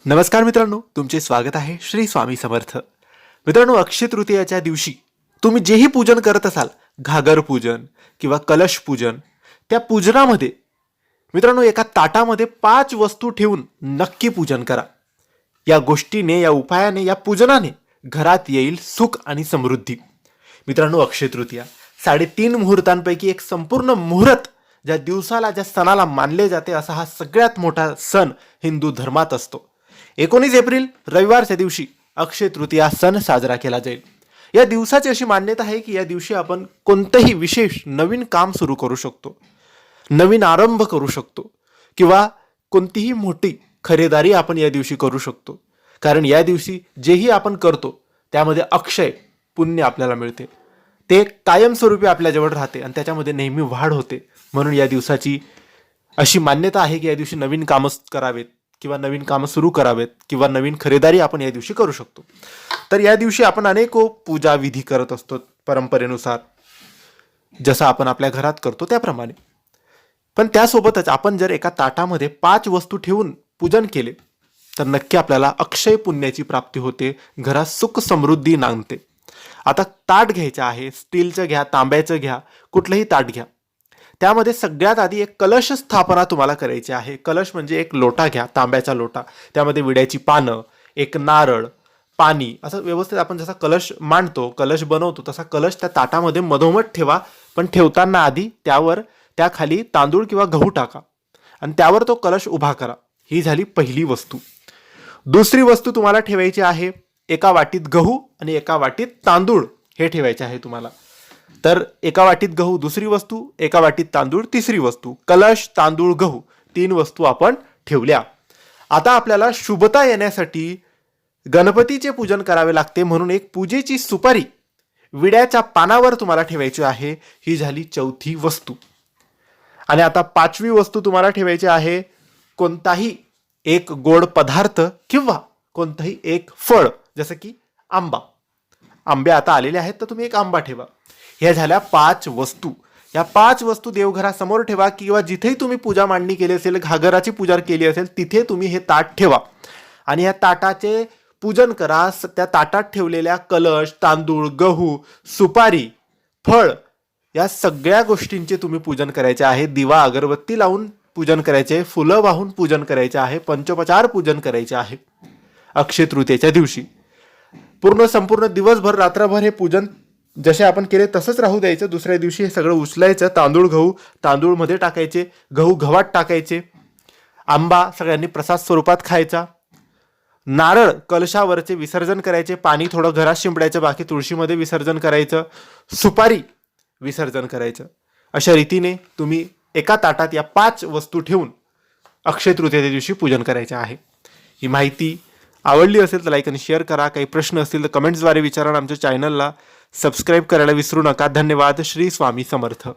नमस्कार मित्रांनो, तुमचे स्वागत आहे श्री स्वामी समर्थ. मित्रांनो, अक्षय तृतीयाच्या दिवशी तुम्ही जेही पूजन करत असाल, घागर पूजन किंवा कलश पूजन, त्या पूजनामध्ये मित्रांनो एका ताटामध्ये 5 वस्तू ठेवून नक्की पूजन करा. या गोष्टीने, या उपायाने, या पूजनाने घरात येईल सुख आणि समृद्धी. मित्रांनो, अक्षय तृतीया 3.5 मुहूर्तांपैकी एक संपूर्ण मुहूर्त, ज्या दिवसाला, ज्या सणाला मानले जाते, असा हा सगळ्यात मोठा सण हिंदू धर्मात असतो. 19 एप्रिल रविवारच्या दिवशी अक्षय तृतीया सण साजरा केला जाईल. या दिवसाची अशी मान्यता आहे की या दिवशी आपण कोणतंही विशेष नवीन काम सुरू करू शकतो, नवीन आरंभ करू शकतो किंवा कोणतीही मोठी खरेदारी आपण या दिवशी करू शकतो. कारण या दिवशी जेही आपण करतो त्यामध्ये अक्षय पुण्य आपल्याला मिळते, ते कायमस्वरूपी आपल्याजवळ राहते आणि त्याच्यामध्ये नेहमी वाढ होते. म्हणून या दिवसाची अशी मान्यता आहे की या दिवशी नवीन कामं करावेत किंवा नवीन कामं सुरू करावेत किंवा नवीन खरेदारी आपण या दिवशी करू शकतो. तर या दिवशी आपण अनेक पूजा विधी करत असतो परंपरेनुसार, जसं आपण आपल्या घरात करतो त्याप्रमाणे. पण त्यासोबतच आपण जर एका ताटामध्ये 5 वस्तू ठेवून पूजन केले तर नक्की आपल्याला अक्षय पुण्याची प्राप्ती होते, घरात सुख समृद्धी नांदते. आता ताट घ्यायचं आहे, स्टीलचं घ्या, तांब्याचं घ्या, कुठलंही ताट घ्या. त्यामध्ये सगळ्यात आधी एक कलश स्थापना तुम्हाला करायची आहे. कलश म्हणजे एक लोटा घ्या, तांब्याचा लोटा, त्यामध्ये विड्याची पानं, एक नारळ, पाणी, असं व्यवस्थित आपण जसा कलश मांडतो, कलश बनवतो, तसा कलश त्या ताटामध्ये मधोमध ठेवा. पण ठेवताना आधी त्याखाली तांदूळ किंवा गहू टाका आणि त्यावर तो कलश उभा करा. ही झाली पहिली वस्तू. दुसरी वस्तू तुम्हाला ठेवायची आहे, एका वाटीत गहू आणि एका वाटीत तांदूळ हे ठेवायचे आहे तुम्हाला. तर एका वाटीत गहू दुसरी वस्तू, एका वाटीत तांदूळ तिसरी वस्तू, कलश, तांदूळ, गहू 3 वस्तू आपण ठेवल्या. आता आपल्याला शुभता येण्यासाठी गणपतीचे पूजन करावे लागते, म्हणून एक पूजेची सुपारी विड्याच्या पानावर तुम्हाला ठेवायची आहे. ही झाली चौथी वस्तू. आणि आता 5वी वस्तू तुम्हाला ठेवायची आहे, कोणताही एक गोड पदार्थ किंवा कोणताही एक फळ, जसं की आंबा. आंबे आता आलेले आहेत तर तुम्ही एक आंबा ठेवा. ह्या झाल्या 5 वस्तू. या 5 वस्तू देवघरासमोर ठेवा किंवा जिथेही तुम्ही पूजा मांडणी केली असेल, घागराची पूजा केली असेल, तिथे तुम्ही हे ताट ठेवा आणि या ताटाचे पूजन करा. त्या ताटात ठेवलेल्या कलश, तांदूळ, गहू, सुपारी, फळ, या सगळ्या गोष्टींचे तुम्ही पूजन करायचे आहे. दिवा अगरबत्ती लावून पूजन करायचे, फुलं वाहून पूजन करायचे आहे, पंचोपचार पूजन करायचे आहे. अक्षय तृतीयेच्या दिवशी संपूर्ण दिवसभर, रात्रभर हे पूजन जसे आपण केले तसंच राहू द्यायचं. दुसऱ्या दिवशी हे सगळं उचलायचं. गहू तांदूळमध्ये टाकायचे, गहू गव्हात टाकायचे, आंबा सगळ्यांनी प्रसाद स्वरूपात खायचा, नारळ कलशावरचे विसर्जन करायचे, पाणी थोडं घरात शिंपडायचं, बाकी तुळशीमध्ये विसर्जन करायचं, सुपारी विसर्जन करायचं. अशा रीतीने तुम्ही एका ताटात या 5 वस्तू ठेवून अक्षय तृतीयेच्या दिवशी पूजन करायचे आहे. ही माहिती आवडली असेल तर लाईक आणि शेअर करा. काही प्रश्न असतील तर कमेंट्सद्वारे विचारा. आमच्या चॅनलला सबस्क्राईब करायला विसरू नका. धन्यवाद. श्री स्वामी समर्थ.